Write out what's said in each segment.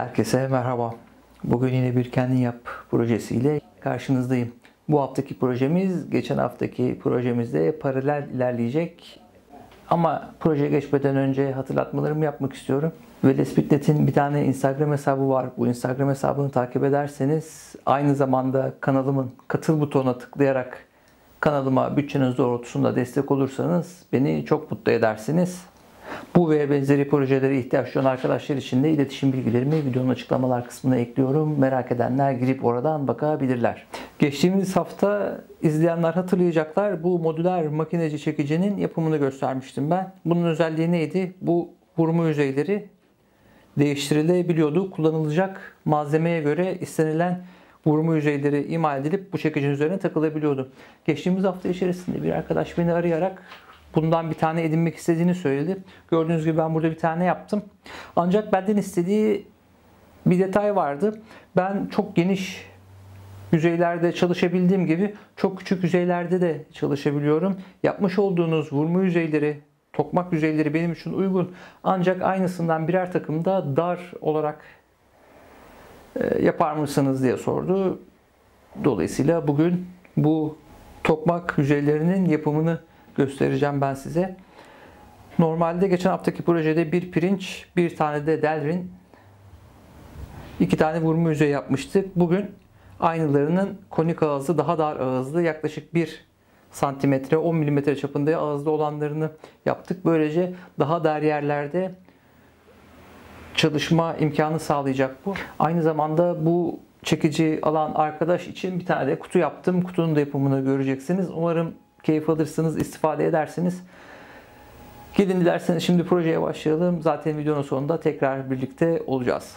Herkese merhaba. Bugün yine bir Kendin Yap projesiyle karşınızdayım. Bu haftaki projemiz geçen haftaki projemizde paralel ilerleyecek. Ama projeye geçmeden önce hatırlatmalarımı yapmak istiyorum. Velespit.net'in bir tane Instagram hesabı var. Bu Instagram hesabını takip ederseniz aynı zamanda kanalımın katıl butonuna tıklayarak kanalıma bütçeniz doğrultusunda destek olursanız beni çok mutlu edersiniz. Bu ve benzeri projelere ihtiyaç duyan arkadaşlar için de iletişim bilgilerimi videonun açıklamalar kısmına ekliyorum. Merak edenler girip oradan bakabilirler. Geçtiğimiz hafta izleyenler hatırlayacaklar. Bu modüler makineci çekicinin yapımını göstermiştim ben. Bunun özelliği neydi? Bu vurma yüzeyleri değiştirilebiliyordu. Kullanılacak malzemeye göre istenilen vurma yüzeyleri imal edilip bu çekicinin üzerine takılabiliyordu. Geçtiğimiz hafta içerisinde bir arkadaş beni arayarak bundan bir tane edinmek istediğini söyledi. Gördüğünüz gibi ben burada bir tane yaptım. Ancak benden istediği bir detay vardı. Ben çok geniş yüzeylerde çalışabildiğim gibi çok küçük yüzeylerde de çalışabiliyorum. Yapmış olduğunuz vurma yüzeyleri, tokmak yüzeyleri benim için uygun. Ancak aynısından birer takım da dar olarak yapar mısınız diye sordu. Dolayısıyla bugün bu tokmak yüzeylerinin yapımını göstereceğim ben size. Normalde geçen haftaki projede bir pirinç, bir tane de delrin, 2 tane vurma yüzeyi yapmıştık. Bugün aynılarının konik ağızlı, daha dar ağızlı, yaklaşık 1 santimetre, 10 milimetre çapında ağızlı olanlarını yaptık. Böylece daha dar yerlerde çalışma imkanı sağlayacak bu. Aynı zamanda bu çekici alan arkadaş için bir tane de kutu yaptım. Kutunun da yapımını göreceksiniz. Umarım keyif alırsınız, istifade edersiniz. Gelin dilerseniz şimdi projeye başlayalım. Zaten videonun sonunda tekrar birlikte olacağız.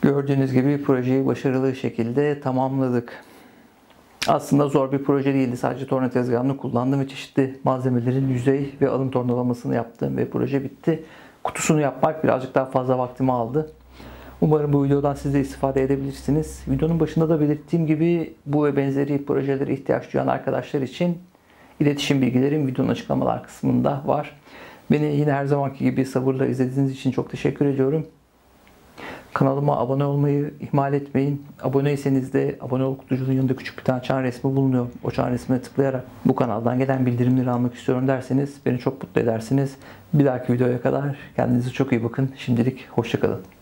Gördüğünüz gibi projeyi başarılı şekilde tamamladık. Aslında zor bir proje değildi. Sadece torna tezgahını kullandım ve çeşitli malzemelerin yüzey ve alın tornalamasını yaptım ve proje bitti. Kutusunu yapmak birazcık daha fazla vaktimi aldı. Umarım bu videodan siz de istifade edebilirsiniz. Videonun başında da belirttiğim gibi bu ve benzeri projelere ihtiyaç duyan arkadaşlar için iletişim bilgilerim videonun açıklamalar kısmında var. Beni yine her zamanki gibi sabırla izlediğiniz için çok teşekkür ediyorum. Kanalıma abone olmayı ihmal etmeyin. Aboneyseniz de abone ol kutucuğunun yanında küçük bir tane çan resmi bulunuyor. O çan resmine tıklayarak bu kanaldan gelen bildirimleri almak istiyorum derseniz beni çok mutlu edersiniz. Bir dahaki videoya kadar kendinize çok iyi bakın. Şimdilik hoşça kalın.